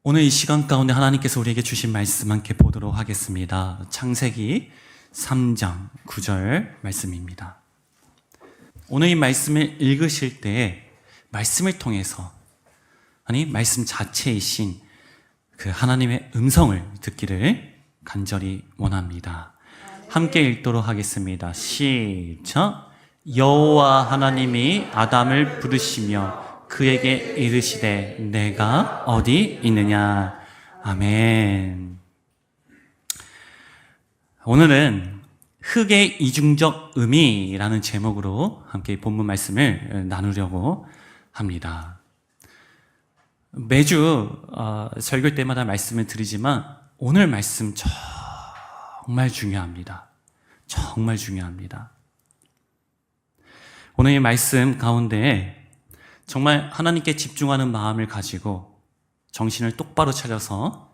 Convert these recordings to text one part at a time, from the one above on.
오늘 이 시간 가운데 하나님께서 우리에게 주신 말씀 함께 보도록 하겠습니다. 창세기 3장 9절 말씀입니다. 오늘 이 말씀을 읽으실 때 말씀을 통해서 말씀 자체이신 그 하나님의 음성을 듣기를 간절히 원합니다. 함께 읽도록 하겠습니다. 시작. 여호와 하나님이 아담을 부르시며 그에게 이르시되 내가 어디 있느냐. 아멘. 오늘은 흙의 이중적 의미라는 제목으로 함께 본문 말씀을 나누려고 합니다. 매주 설교 때마다 말씀을 드리지만 오늘 말씀 정말 중요합니다. 정말 중요합니다. 오늘 이 말씀 가운데 정말 하나님께 집중하는 마음을 가지고 정신을 똑바로 차려서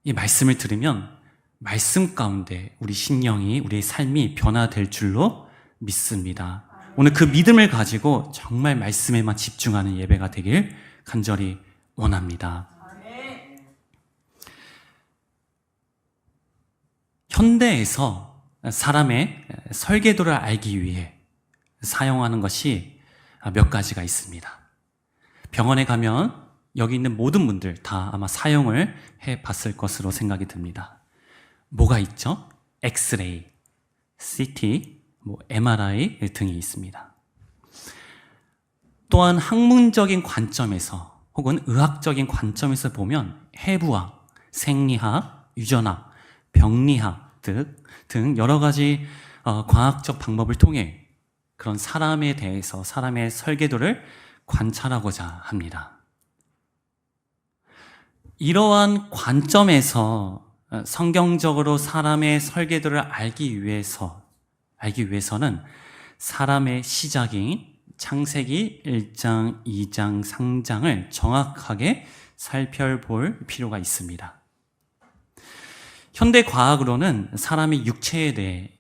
이 말씀을 들으면 말씀 가운데 우리 심령이, 우리의 삶이 변화될 줄로 믿습니다. 오늘 그 믿음을 가지고 정말 말씀에만 집중하는 예배가 되길 간절히 원합니다. 현대에서 사람의 설계도를 알기 위해 사용하는 것이 몇 가지가 있습니다. 병원에 가면 여기 있는 모든 분들 다 아마 사용을 해봤을 것으로 생각이 듭니다. 뭐가 있죠? 엑스레이, CT, MRI 등이 있습니다. 또한 학문적인 관점에서 혹은 의학적인 관점에서 보면 해부학, 생리학, 유전학, 병리학 등 여러 가지 과학적 방법을 통해 그런 사람에 대해서 사람의 설계도를 관찰하고자 합니다. 이러한 관점에서 성경적으로 사람의 설계도를 알기 위해서는 사람의 시작인 창세기 1장, 2장, 3장을 정확하게 살펴볼 필요가 있습니다. 현대 과학으로는 사람의 육체에 대해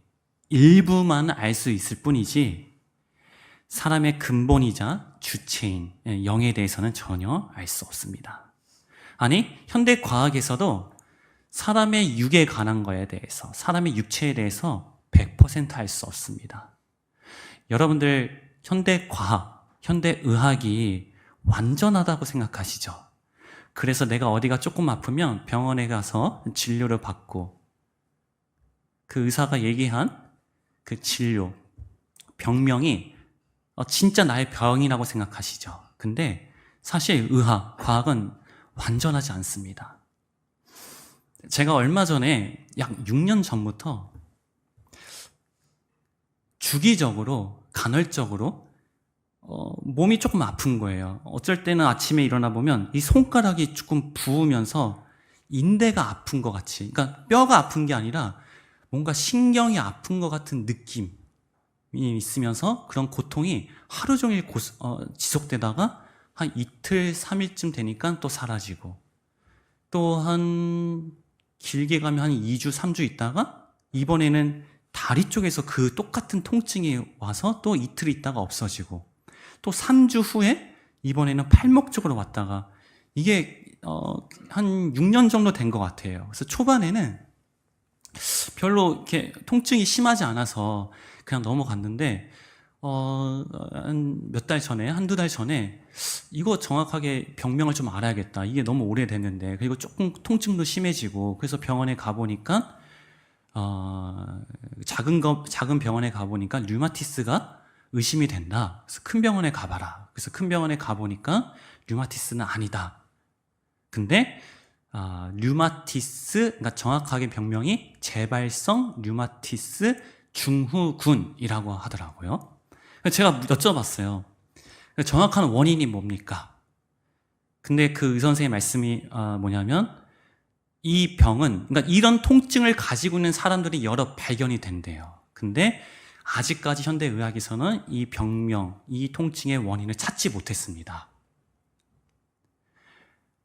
일부만 알 수 있을 뿐이지 사람의 근본이자 주체인 영에 대해서는 전혀 알 수 없습니다. 현대 과학에서도 사람의 육에 관한 거에 대해서, 사람의 육체에 대해서 100% 알 수 없습니다. 여러분들 현대 과학, 현대 의학이 완전하다고 생각하시죠? 그래서 내가 어디가 조금 아프면 병원에 가서 진료를 받고 그 의사가 얘기한 그 진료, 병명이 진짜 나의 병이라고 생각하시죠? 근데 사실 의학, 과학은 완전하지 않습니다. 제가 얼마 전에 약 6년 전부터 주기적으로, 간헐적으로 몸이 조금 아픈 거예요. 어쩔 때는 아침에 일어나 보면 이 손가락이 조금 부으면서 인대가 아픈 것 같이, 그러니까 뼈가 아픈 게 아니라 뭔가 신경이 아픈 것 같은 느낌이 있으면서 그런 고통이 하루 종일 지속되다가 한 이틀, 3일쯤 되니까 또 사라지고 또 한 길게 가면 한 2주, 3주 있다가 이번에는 다리 쪽에서 그 똑같은 통증이 와서 또 이틀 있다가 없어지고 또 3주 후에 이번에는 팔목 쪽으로 왔다가 이게 한 6년 정도 된 것 같아요. 그래서 초반에는 별로 이렇게 통증이 심하지 않아서 그냥 넘어갔는데 한 몇 달 전에, 한두 달 전에 이거 정확하게 병명을 좀 알아야겠다. 이게 너무 오래됐는데 그리고 조금 통증도 심해지고 그래서 병원에 가보니까 작은 병원에 가보니까 류마티스가 의심이 된다. 그래서 큰 병원에 가봐라. 그래서 큰 병원에 가보니까 류마티스는 아니다. 근데 류마티스, 그러니까 정확하게 병명이 재발성 류마티스 증후군이라고 하더라고요. 제가 여쭤봤어요. 정확한 원인이 뭡니까? 근데 그 의선생의 말씀이 뭐냐면 이 병은, 그러니까 이런 통증을 가지고 있는 사람들이 여러 발견이 된대요. 근데 아직까지 현대의학에서는 이 병명, 이 통증의 원인을 찾지 못했습니다.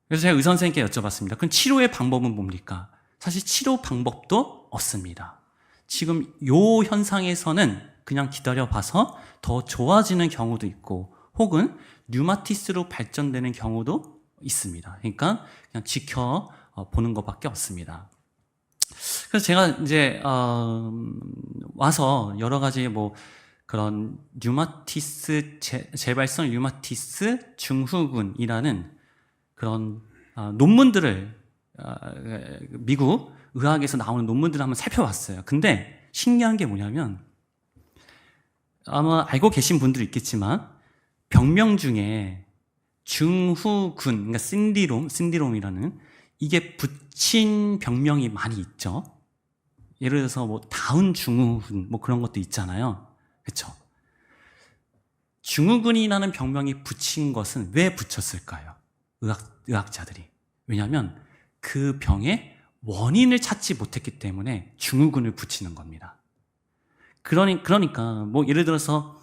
그래서 제가 의선생님께 여쭤봤습니다. 그럼 치료의 방법은 뭡니까? 사실 치료 방법도 없습니다. 지금 요 현상에서는 그냥 기다려봐서 더 좋아지는 경우도 있고 혹은 류마티스로 발전되는 경우도 있습니다. 그러니까 그냥 지켜보는 것밖에 없습니다. 그래서 제가 이제 와서 여러 가지 뭐 그런 류마티스 재발성 류마티스 증후군이라는 그런 논문들을 미국 의학에서 나오는 논문들을 한번 살펴봤어요. 근데 신기한 게 뭐냐면 아마 알고 계신 분들이 있겠지만 병명 중에 증후군, 그러니까 신디롬이라는 이게 붙인 병명이 많이 있죠. 예를 들어서 뭐 다운 증후군 뭐 그런 것도 있잖아요. 그렇죠? 증후군이라는 병명이 붙인 것은 왜 붙였을까요? 의학자들이. 왜냐하면 그 병의 원인을 찾지 못했기 때문에 증후군을 붙이는 겁니다. 그러니까 뭐 예를 들어서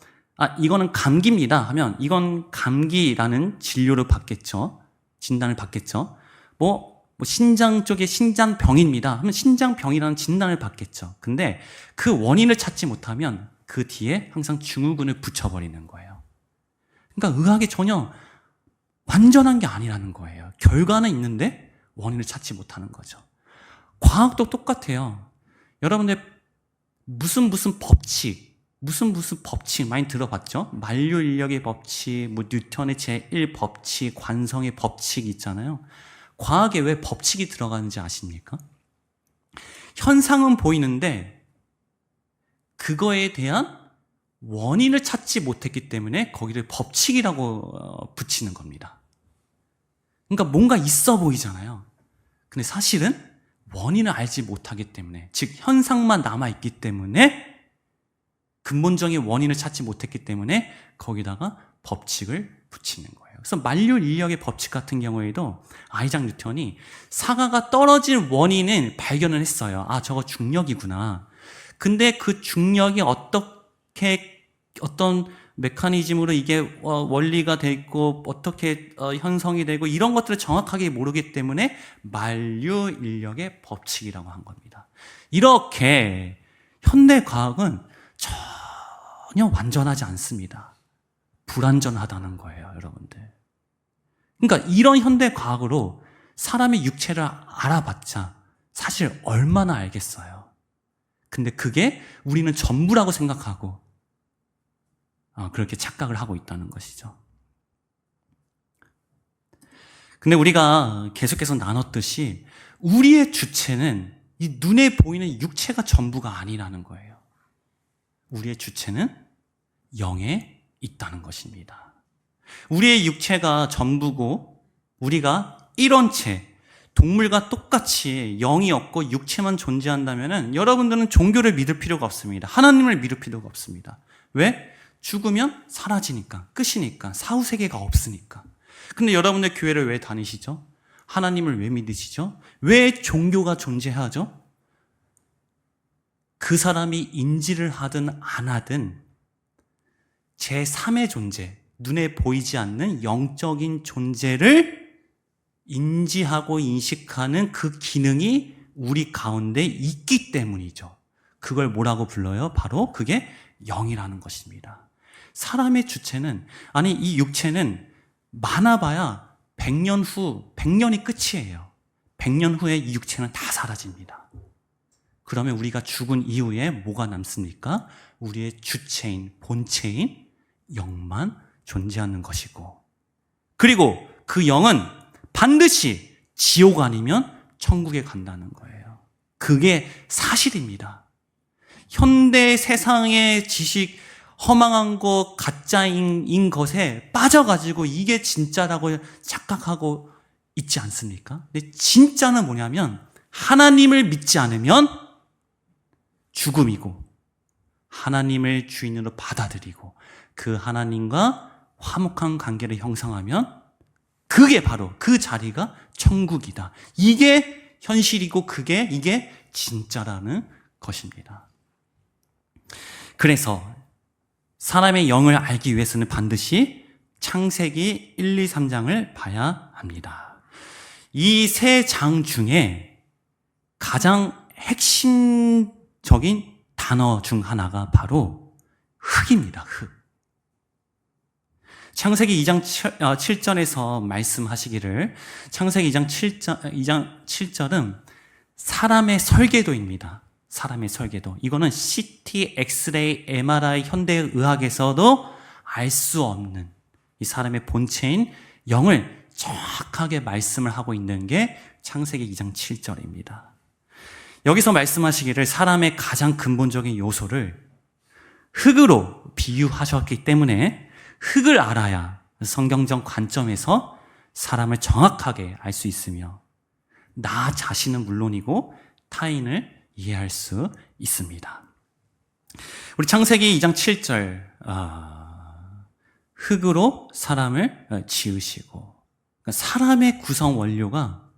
이거는 감기입니다 하면 이건 감기라는 진료를 받겠죠. 진단을 받겠죠. 뭐 신장 쪽에 신장병입니다 하면 신장병이라는 진단을 받겠죠. 근데 그 원인을 찾지 못하면 그 뒤에 항상 증후군을 붙여버리는 거예요. 그러니까 의학이 전혀 완전한 게 아니라는 거예요. 결과는 있는데 원인을 찾지 못하는 거죠. 과학도 똑같아요. 여러분들 무슨 법칙 많이 들어봤죠? 만류인력의 법칙, 뭐 뉴턴의 제1법칙, 관성의 법칙이 있잖아요. 과학에 왜 법칙이 들어가는지 아십니까? 현상은 보이는데 그거에 대한 원인을 찾지 못했기 때문에 거기를 법칙이라고 붙이는 겁니다. 그러니까 뭔가 있어 보이잖아요. 근데 사실은 원인을 알지 못하기 때문에, 즉 현상만 남아있기 때문에, 근본적인 원인을 찾지 못했기 때문에 거기다가 법칙을 붙이는 거예요. 그래서 만류인력의 법칙 같은 경우에도 아이작 뉴턴이 사과가 떨어진 원인을 발견을 했어요. 저거 중력이구나. 근데 그 중력이 어떤 메커니즘으로 이게 원리가 되고 어떻게 형성이 되고 이런 것들을 정확하게 모르기 때문에 만류인력의 법칙이라고 한 겁니다. 이렇게 현대 과학은 전혀 완전하지 않습니다. 불완전하다는 거예요, 여러분들. 그러니까 이런 현대 과학으로 사람의 육체를 알아봤자 사실 얼마나 알겠어요. 근데 그게 우리는 전부라고 생각하고 그렇게 착각을 하고 있다는 것이죠. 근데 우리가 계속해서 나눴듯이 우리의 주체는 이 눈에 보이는 육체가 전부가 아니라는 거예요. 우리의 주체는 영에 있다는 것입니다. 우리의 육체가 전부고 우리가 일원체, 동물과 똑같이 영이 없고 육체만 존재한다면 여러분들은 종교를 믿을 필요가 없습니다. 하나님을 믿을 필요가 없습니다. 왜? 죽으면 사라지니까, 끝이니까, 사후세계가 없으니까. 근데 여러분들 교회를 왜 다니시죠? 하나님을 왜 믿으시죠? 왜 종교가 존재하죠? 그 사람이 인지를 하든 안 하든 제3의 존재, 눈에 보이지 않는 영적인 존재를 인지하고 인식하는 그 기능이 우리 가운데 있기 때문이죠. 그걸 뭐라고 불러요? 바로 그게 영이라는 것입니다. 사람의 주체는, 이 육체는 많아봐야 100년이 끝이에요. 100년 후에 이 육체는 다 사라집니다. 그러면 우리가 죽은 이후에 뭐가 남습니까? 우리의 주체인, 본체인 영만 존재하는 것이고, 그리고 그 영은 반드시 지옥 아니면 천국에 간다는 거예요. 그게 사실입니다. 현대 세상의 지식, 허망한 것, 가짜인 것에 빠져가지고 이게 진짜라고 착각하고 있지 않습니까? 근데 진짜는 뭐냐면 하나님을 믿지 않으면 죽음이고, 하나님을 주인으로 받아들이고 그 하나님과 화목한 관계를 형성하면 그게 바로 그 자리가 천국이다. 이게 현실이고 이게 진짜라는 것입니다. 그래서 사람의 영을 알기 위해서는 반드시 창세기 1, 2, 3장을 봐야 합니다. 이 세 장 중에 가장 핵심적인 단어 중 하나가 바로 흙입니다. 흙. 창세기 2장 7절에서 말씀하시기를, 창세기 2장 7절은 사람의 설계도입니다. 사람의 설계도. 이거는 CT, 엑스레이, MRI, 현대의학에서도 알 수 없는 이 사람의 본체인 영을 정확하게 말씀을 하고 있는 게 창세기 2장 7절입니다. 여기서 말씀하시기를 사람의 가장 근본적인 요소를 흙으로 비유하셨기 때문에 흙을 알아야 성경적 관점에서 사람을 정확하게 알 수 있으며 나 자신은 물론이고 타인을 이해할 수 있습니다. 우리 창세기 2장 7절, 흙으로 사람을 지으시고, 사람의 구성 원료가,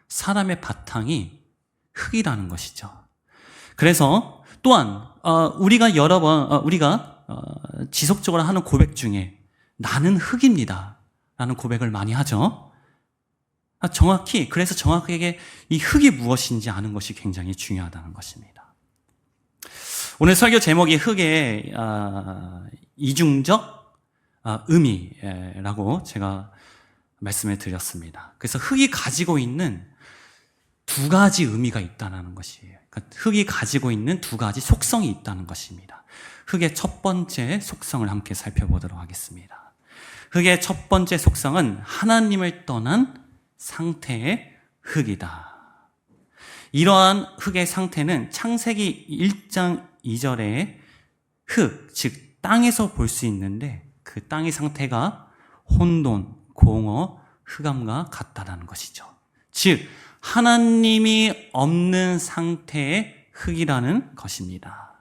사람의 바탕이 흙이라는 것이죠. 그래서 또한 우리가 여러 번 우리가 지속적으로 하는 고백 중에 나는 흙입니다 라는 고백을 많이 하죠. 그래서 정확하게 이 흙이 무엇인지 아는 것이 굉장히 중요하다는 것입니다. 오늘 설교 제목이 흙의 이중적 의미라고 제가 말씀을 드렸습니다. 그래서 흙이 가지고 있는 두 가지 의미가 있다는 것이에요. 그러니까 흙이 가지고 있는 두 가지 속성이 있다는 것입니다. 흙의 첫 번째 속성을 함께 살펴보도록 하겠습니다. 흙의 첫 번째 속성은 하나님을 떠난 상태의 흙이다. 이러한 흙의 상태는 창세기 1장 2절의 흙, 즉 땅에서 볼 수 있는데 그 땅의 상태가 혼돈, 공허, 흑암과 같다라는 것이죠. 즉 하나님이 없는 상태의 흙이라는 것입니다.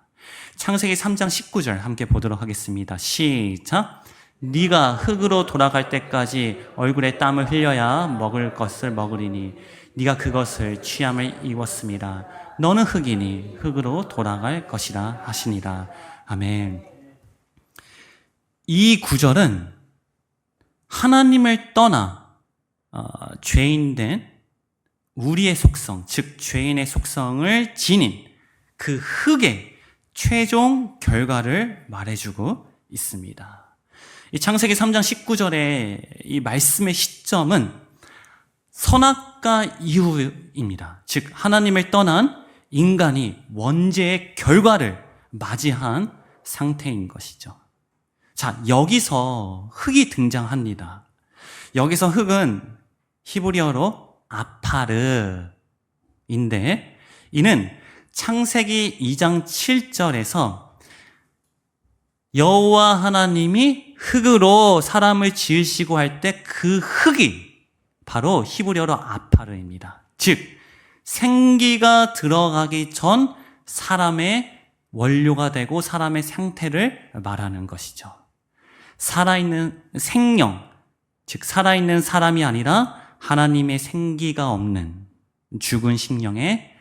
창세기 3장 19절 함께 보도록 하겠습니다. 시작. 네가 흙으로 돌아갈 때까지 얼굴에 땀을 흘려야 먹을 것을 먹으리니 네가 그것을 취함을 입었습니다. 너는 흙이니 흙으로 돌아갈 것이라 하시니라. 아멘. 이 구절은 하나님을 떠나 죄인된 우리의 속성, 즉 죄인의 속성을 지닌 그 흙의 최종 결과를 말해주고 있습니다. 이 창세기 3장 19절의 이 말씀의 시점은 선악과 이후입니다. 즉 하나님을 떠난 인간이 원죄의 결과를 맞이한 상태인 것이죠. 자, 여기서 흙이 등장합니다. 여기서 흙은 히브리어로 아파르인데 이는 창세기 2장 7절에서 여호와 하나님이 흙으로 사람을 지으시고 할 때 그 흙이 바로 히브리어로 아파르입니다. 즉 생기가 들어가기 전 사람의 원료가 되고 사람의 상태를 말하는 것이죠. 살아있는 생명, 즉 살아있는 사람이 아니라 하나님의 생기가 없는 죽은 심령의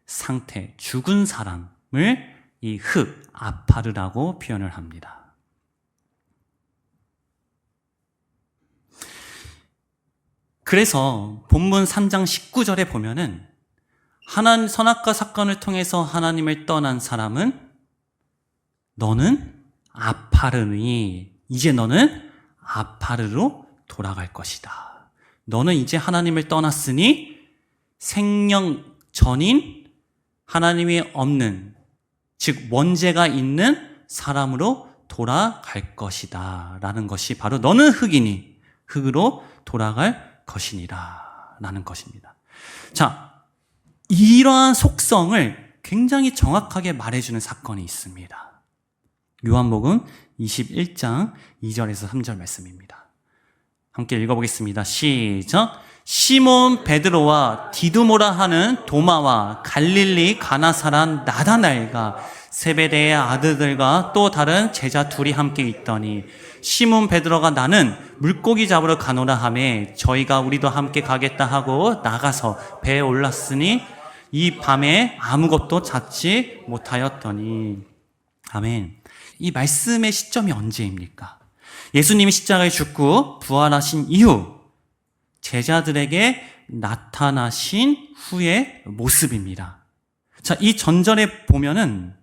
상태, 죽은 사람을 이 흙, 아파르라고 표현을 합니다. 그래서 본문 3장 19절에 보면은 선악과 사건을 통해서 하나님을 떠난 사람은 너는 아파르니 이제 너는 아파르로 돌아갈 것이다. 너는 이제 하나님을 떠났으니 생명 전인 하나님이 없는 즉 원죄가 있는 사람으로 돌아갈 것이다 라는 것이 바로 너는 흙이니 흙으로 돌아갈 것이니라 라는 것입니다. 자, 이러한 속성을 굉장히 정확하게 말해주는 사건이 있습니다. 요한복음 21장 2절에서 3절 말씀입니다. 함께 읽어보겠습니다. 시작. 시몬 베드로와 디두모라 하는 도마와 갈릴리 가나 사람 나다나엘과 세베대의 아들들과 또 다른 제자 둘이 함께 있더니 시몬 베드로가 나는 물고기 잡으러 가노라 하매 저희가 우리도 함께 가겠다 하고 나가서 배에 올랐으니 이 밤에 아무것도 잡지 못하였더니. 아멘. 이 말씀의 시점이 언제입니까? 예수님이 십자가에 죽고 부활하신 이후 제자들에게 나타나신 후의 모습입니다. 자, 이 전절에 보면은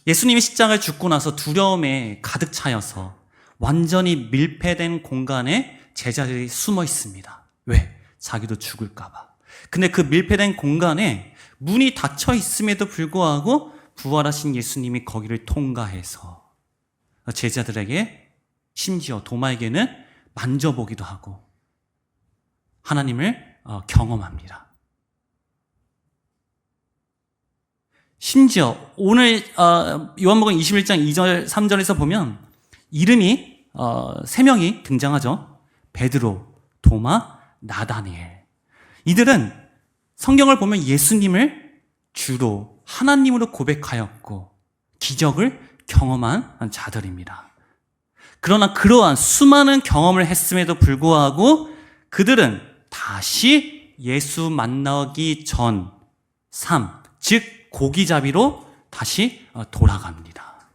예수님이 십자가에 죽고 나서 두려움에 가득 차여서 완전히 밀폐된 공간에 제자들이 숨어 있습니다. 왜? 자기도 죽을까봐. 근데 그 밀폐된 공간에 문이 닫혀 있음에도 불구하고 부활하신 예수님이 거기를 통과해서 제자들에게, 심지어 도마에게는 만져보기도 하고 하나님을 경험합니다. 심지어 오늘 요한복음 21장 2절 3절에서 보면 이름이 3명이 등장하죠. 베드로, 도마, 나다니엘. 이들은 성경을 보면 예수님을 주로 하나님으로 고백하였고 기적을 경험한 자들입니다. 그러나 그러한 수많은 경험을 했음에도 불구하고 그들은 다시 예수 만나기 전 삶, 즉 고기잡이로 다시 돌아갑니다.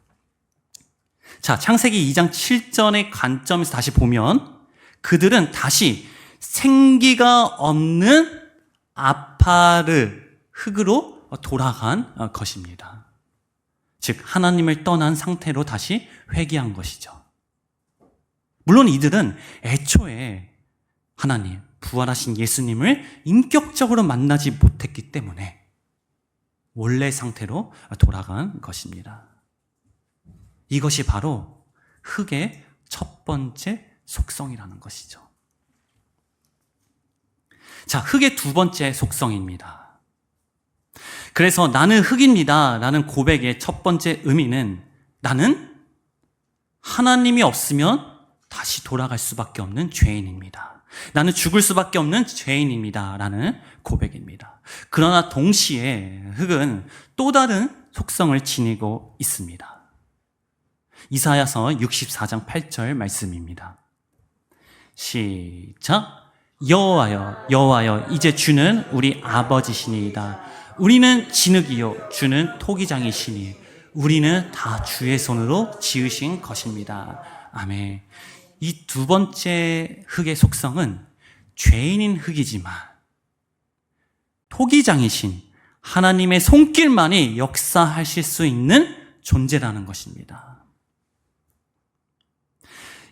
자, 창세기 2장 7절의 관점에서 다시 보면 그들은 다시 생기가 없는 아파르, 흙으로 돌아간 것입니다. 즉 하나님을 떠난 상태로 다시 회귀한 것이죠. 물론 이들은 애초에 하나님, 부활하신 예수님을 인격적으로 만나지 못했기 때문에 원래 상태로 돌아간 것입니다. 이것이 바로 흙의 첫 번째 속성이라는 것이죠. 자, 흙의 두 번째 속성입니다. 그래서 나는 흙입니다 라는 고백의 첫 번째 의미는 나는 하나님이 없으면 다시 돌아갈 수밖에 없는 죄인입니다. 나는 죽을 수밖에 없는 죄인입니다 라는 고백입니다. 그러나 동시에 흙은 또 다른 속성을 지니고 있습니다. 이사야서 64장 8절 말씀입니다. 시작. 여호와여, 여호와여, 이제 주는 우리 아버지시니이다. 우리는 진흙이요 주는 토기장이시니 우리는 다 주의 손으로 지으신 것입니다. 아멘. 이 두 번째 흙의 속성은 죄인인 흙이지만 토기장이신 하나님의 손길만이 역사하실 수 있는 존재라는 것입니다.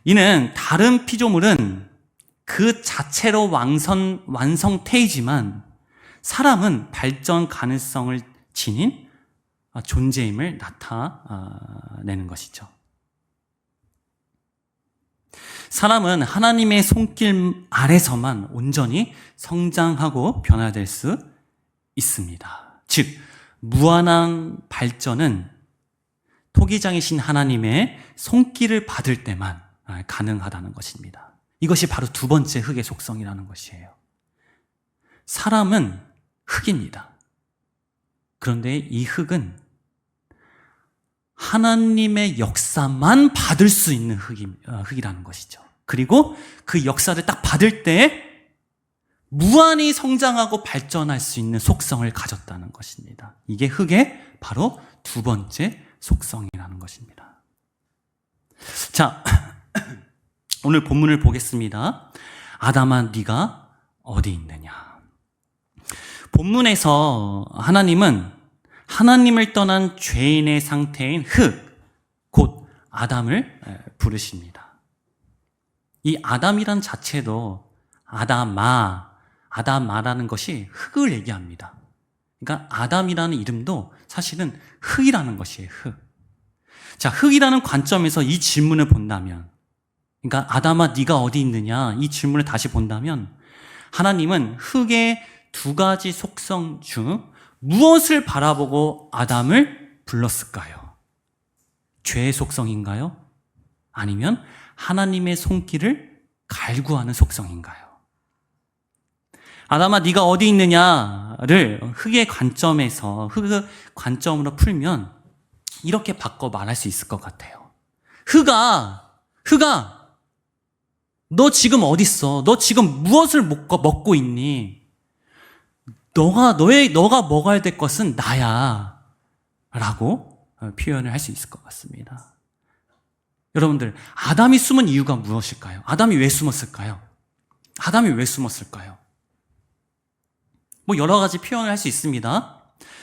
이는 다른 피조물은 그 자체로 완성태이지만 사람은 발전 가능성을 지닌 존재임을 나타내는 것이죠. 사람은 하나님의 손길 아래서만 온전히 성장하고 변화될 수 있습니다. 즉, 무한한 발전은 토기장이신 하나님의 손길을 받을 때만 가능하다는 것입니다. 이것이 바로 두 번째 흙의 속성이라는 것이에요. 사람은 흙입니다. 그런데 이 흙은 하나님의 역사만 받을 수 있는 흙이라는 것이죠. 그리고 그 역사를 딱 받을 때 무한히 성장하고 발전할 수 있는 속성을 가졌다는 것입니다. 이게 흙의 바로 두 번째 속성이라는 것입니다. 자, 오늘 본문을 보겠습니다. 아담아, 네가 어디 있느냐? 본문에서 하나님은 하나님을 떠난 죄인의 상태인 흙, 곧 아담을 부르십니다. 이 아담이란 자체도 아담아라는 것이 흙을 얘기합니다. 그러니까 아담이라는 이름도 사실은 흙이라는 것이에요. 흙. 자, 흙이라는 관점에서 이 질문을 본다면, 그러니까 아담아 네가 어디 있느냐 이 질문을 다시 본다면 하나님은 흙의 두 가지 속성 중 무엇을 바라보고 아담을 불렀을까요? 죄의 속성인가요? 아니면 하나님의 손길을 갈구하는 속성인가요? 아담아 네가 어디 있느냐를 흙의 관점에서 흙의 관점으로 풀면 이렇게 바꿔 말할 수 있을 것 같아요. 흙아 너 지금 어디 있어? 너 지금 무엇을 먹고 있니? 너가 먹어야 될 것은 나야 라고 표현을 할 수 있을 것 같습니다. 여러분들, 아담이 숨은 이유가 무엇일까요? 아담이 왜 숨었을까요? 뭐 여러 가지 표현을 할 수 있습니다.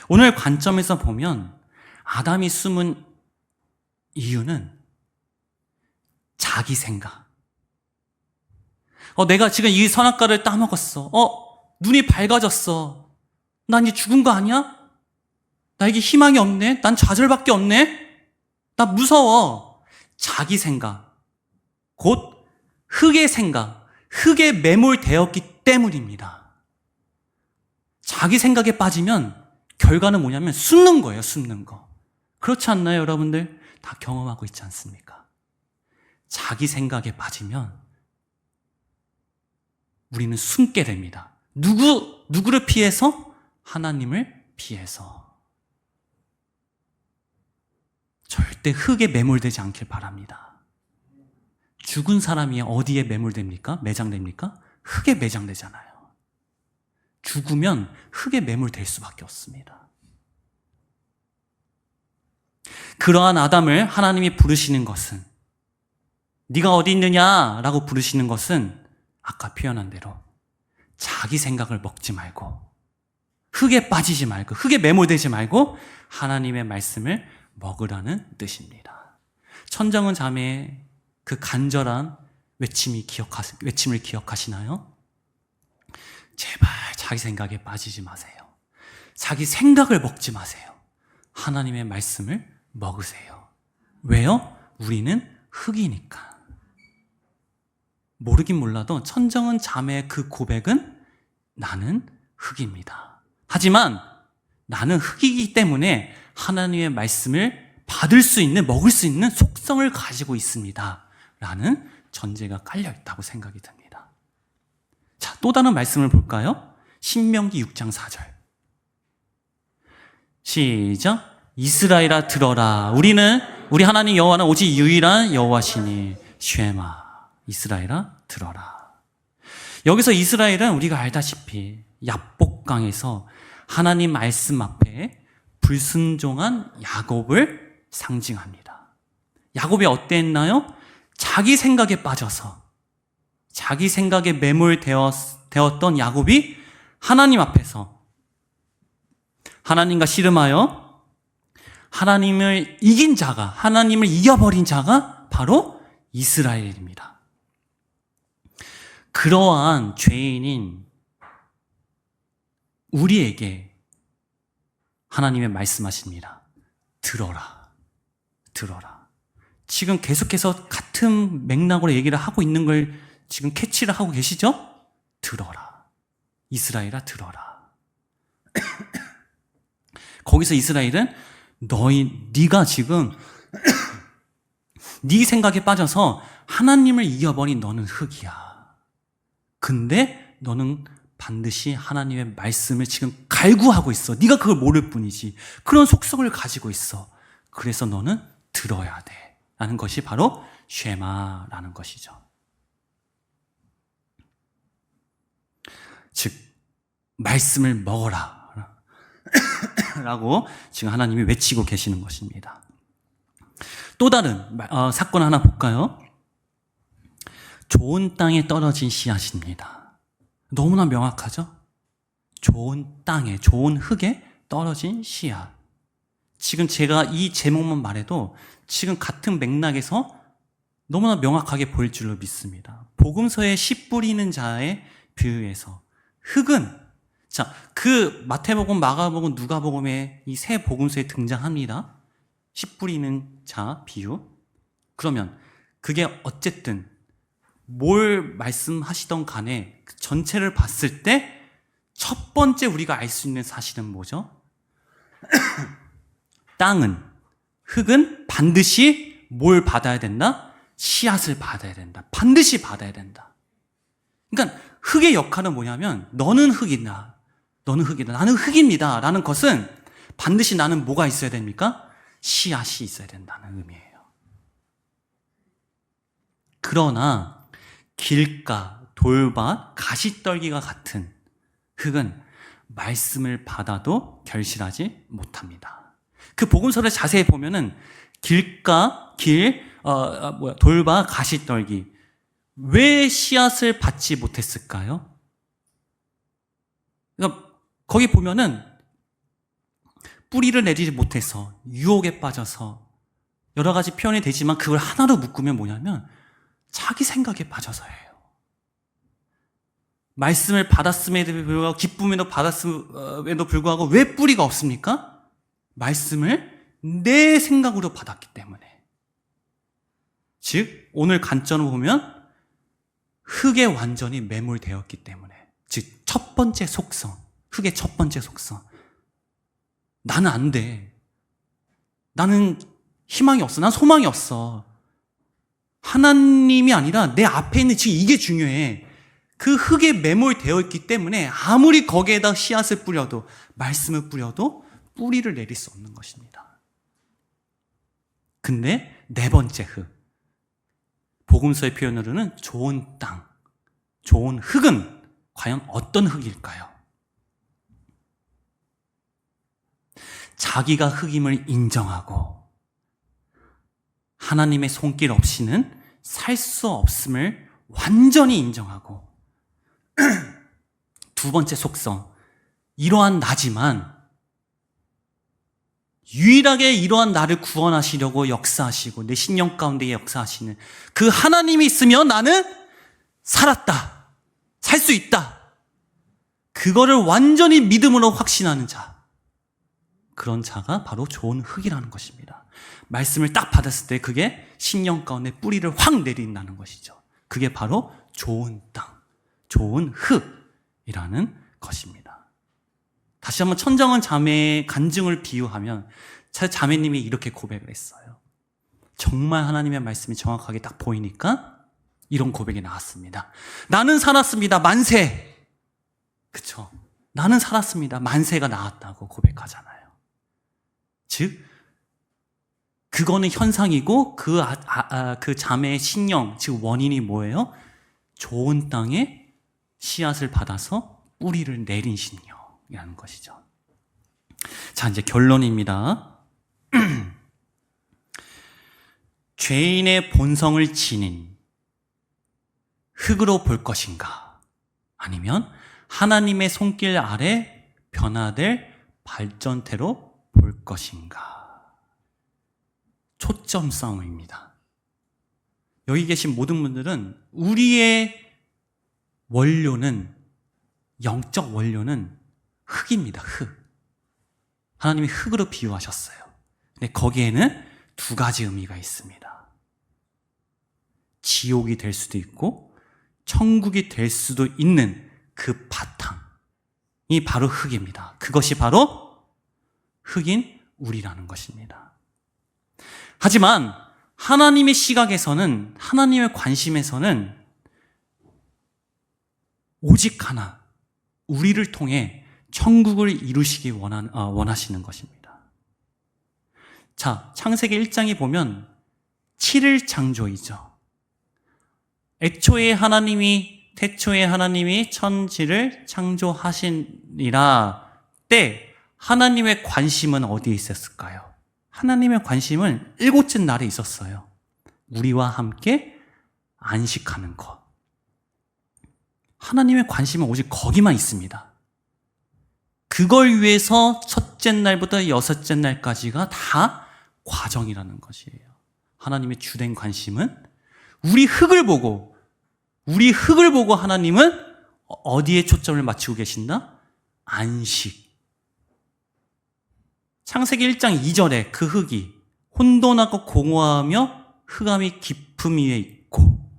오늘 관점에서 보면 아담이 숨은 이유는 자기 생각. 내가 지금 이 선악과를 따먹었어. 눈이 밝아졌어. 난 이제 죽은 거 아니야? 나에게 희망이 없네? 난 좌절밖에 없네? 나 무서워. 자기 생각. 곧 흙의 생각, 흙에 매몰되었기 때문입니다. 자기 생각에 빠지면 결과는 뭐냐면 숨는 거예요, 숨는 거. 그렇지 않나요, 여러분들? 다 경험하고 있지 않습니까? 자기 생각에 빠지면 우리는 숨게 됩니다. 누구를 피해서? 하나님을 피해서. 절대 흙에 매몰되지 않길 바랍니다. 죽은 사람이 어디에 매몰됩니까? 매장됩니까? 흙에 매장되잖아요. 죽으면 흙에 매몰될 수밖에 없습니다. 그러한 아담을 하나님이 부르시는 것은, 네가 어디 있느냐라고 부르시는 것은 아까 표현한 대로 자기 생각을 먹지 말고, 흙에 빠지지 말고, 흙에 매몰되지 말고 하나님의 말씀을 먹으라는 뜻입니다. 천정은 자매의 그 간절한 외침을 기억하시나요? 제발 자기 생각에 빠지지 마세요. 자기 생각을 먹지 마세요. 하나님의 말씀을 먹으세요. 왜요? 우리는 흙이니까. 모르긴 몰라도 천정은 자매의 그 고백은 나는 흙입니다. 하지만 나는 흙이기 때문에 하나님의 말씀을 받을 수 있는, 먹을 수 있는 속성을 가지고 있습니다. 라는 전제가 깔려 있다고 생각이 듭니다. 자, 또 다른 말씀을 볼까요? 신명기 6장 4절. 시작. 이스라엘아 들어라. 우리 하나님 여호와는 오직 유일한 여호와시니 쉐마. 이스라엘아 들어라. 여기서 이스라엘은 우리가 알다시피 야복강에서 하나님 말씀 앞에 불순종한 야곱을 상징합니다. 야곱이 어땠나요? 자기 생각에 빠져서, 자기 생각에 매몰되었던 야곱이 하나님 앞에서 하나님과 씨름하여 하나님을 이긴 자가, 하나님을 이겨버린 자가 바로 이스라엘입니다. 그러한 죄인인 우리에게 하나님의 말씀하십니다. 들어라. 들어라. 지금 계속해서 같은 맥락으로 얘기를 하고 있는 걸 지금 캐치를 하고 계시죠? 들어라. 이스라엘아 들어라. 거기서 이스라엘은 네가 지금 네 생각에 빠져서 하나님을 이겨버린 너는 흙이야. 근데 너는 반드시 하나님의 말씀을 지금 갈구하고 있어. 네가 그걸 모를 뿐이지. 그런 속성을 가지고 있어. 그래서 너는 들어야 돼. 라는 것이 바로 쉐마라는 것이죠. 즉 말씀을 먹어라 라고 지금 하나님이 외치고 계시는 것입니다. 또 다른 사건 하나 볼까요? 좋은 땅에 떨어진 씨앗입니다. 너무나 명확하죠? 좋은 땅에, 좋은 흙에 떨어진 씨앗. 지금 제가 이 제목만 말해도 지금 같은 맥락에서 너무나 명확하게 보일 줄로 믿습니다. 복음서에 씨 뿌리는 자의 비유에서 흙은, 자, 그 마태복음, 마가복음, 누가복음에 이 세 복음서에 등장합니다. 씨 뿌리는 자 비유. 그러면 그게 어쨌든 뭘 말씀하시던 간에 그 전체를 봤을 때 첫 번째 우리가 알 수 있는 사실은 뭐죠? 땅은, 흙은 반드시 뭘 받아야 된다? 씨앗을 받아야 된다. 반드시 받아야 된다. 그러니까 흙의 역할은 뭐냐면 너는 흙이다. 너는 흙이다. 나는 흙입니다. 라는 것은 반드시 나는 뭐가 있어야 됩니까? 씨앗이 있어야 된다는 의미예요. 그러나 길가, 돌밭, 가시떨기가 같은 흙은 말씀을 받아도 결실하지 못합니다. 그 복음서를 자세히 보면은 길가, 돌밭, 가시떨기 왜 씨앗을 받지 못했을까요? 그러니까 거기 보면은 뿌리를 내리지 못해서 유혹에 빠져서 여러 가지 표현이 되지만 그걸 하나로 묶으면 뭐냐면 자기 생각에 빠져서예요. 말씀을 받았음에도 불구하고, 기쁨에도 받았음에도 불구하고 왜 뿌리가 없습니까? 말씀을 내 생각으로 받았기 때문에. 즉 오늘 관점을 보면 흙에 완전히 매몰되었기 때문에, 즉 첫 번째 속성, 흙의 첫 번째 속성, 나는 안 돼, 나는 희망이 없어, 난 소망이 없어, 하나님이 아니라 내 앞에 있는 지금 이게 중요해. 그 흙에 매몰되어 있기 때문에 아무리 거기에다 씨앗을 뿌려도, 말씀을 뿌려도 뿌리를 내릴 수 없는 것입니다. 근데 네 번째 흙, 복음서의 표현으로는 좋은 땅, 좋은 흙은 과연 어떤 흙일까요? 자기가 흙임을 인정하고 하나님의 손길 없이는 살 수 없음을 완전히 인정하고, 두 번째 속성, 이러한 나지만 유일하게 이러한 나를 구원하시려고 역사하시고 내 신령 가운데 역사하시는 그 하나님이 있으면 나는 살았다, 살 수 있다, 그거를 완전히 믿음으로 확신하는 자, 그런 자가 바로 좋은 흙이라는 것입니다. 말씀을 딱 받았을 때 그게 신령 가운데 뿌리를 확 내린다는 것이죠. 그게 바로 좋은 땅, 좋은 흙이라는 것입니다. 다시 한번 천정은 자매의 간증을 비유하면, 제 자매님이 이렇게 고백을 했어요. 정말 하나님의 말씀이 정확하게 딱 보이니까 이런 고백이 나왔습니다. 나는 살았습니다, 만세. 그쵸? 나는 살았습니다, 만세가 나왔다고 고백하잖아요. 즉 그거는 현상이고, 그 자매의 신령, 즉 원인이 뭐예요? 좋은 땅에 씨앗을 받아서 뿌리를 내린 신령이라는 것이죠. 자, 이제 결론입니다. 죄인의 본성을 지닌 흙으로 볼 것인가, 아니면 하나님의 손길 아래 변화될 발전태로 볼 것인가. 초점 싸움입니다. 여기 계신 모든 분들은 우리의 원료는, 영적 원료는 흙입니다. 흙. 하나님이 흙으로 비유하셨어요. 근데 거기에는 두 가지 의미가 있습니다. 지옥이 될 수도 있고 천국이 될 수도 있는 그 바탕이 바로 흙입니다. 그것이 바로 흙인 우리라는 것입니다. 하지만 하나님의 시각에서는, 하나님의 관심에서는 오직 하나, 우리를 통해 천국을 이루시기 원하시는 것입니다. 자, 창세기 1장에 보면 7일 창조이죠. 태초에 하나님이 천지를 창조하시니라 때 하나님의 관심은 어디에 있었을까요? 하나님의 관심은 일곱째 날에 있었어요. 우리와 함께 안식하는 것. 하나님의 관심은 오직 거기만 있습니다. 그걸 위해서 첫째 날부터 여섯째 날까지가 다 과정이라는 것이에요. 하나님의 주된 관심은 우리 흙을 보고 하나님은 어디에 초점을 맞추고 계신다? 안식. 창세기 1장 2절에 그 흙이 혼돈하고 공허하며 흑암이 깊음 위에 있고,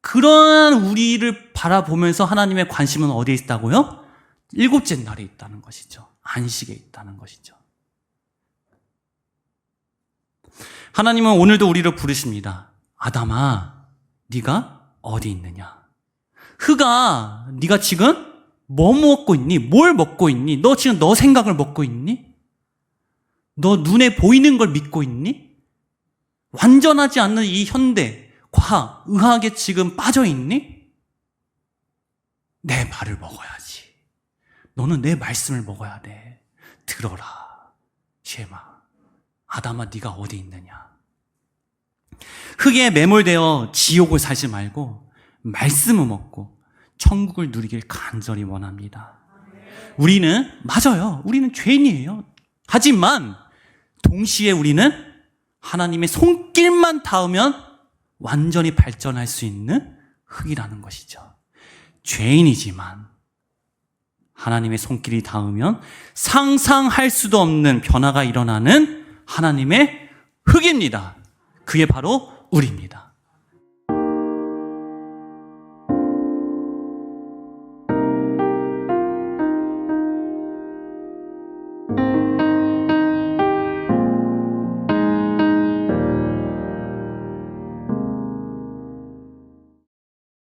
그러한 우리를 바라보면서 하나님의 관심은 어디에 있다고요? 일곱째 날에 있다는 것이죠. 안식에 있다는 것이죠. 하나님은 오늘도 우리를 부르십니다. 아담아, 네가 어디 있느냐? 흙아, 네가 지금 뭐 먹고 있니? 뭘 먹고 있니? 너 지금 너 생각을 먹고 있니? 너 눈에 보이는 걸 믿고 있니? 완전하지 않는 이 현대, 과학, 의학에 지금 빠져 있니? 내 말을 먹어야지. 너는 내 말씀을 먹어야 돼. 들어라. 쉐마. 아담아, 네가 어디 있느냐? 흙에 매몰되어 지옥을 살지 말고 말씀을 먹고 천국을 누리길 간절히 원합니다. 맞아요. 우리는 죄인이에요. 하지만 동시에 우리는 하나님의 손길만 닿으면 완전히 발전할 수 있는 흙이라는 것이죠. 죄인이지만 하나님의 손길이 닿으면 상상할 수도 없는 변화가 일어나는 하나님의 흙입니다. 그게 바로 우리입니다.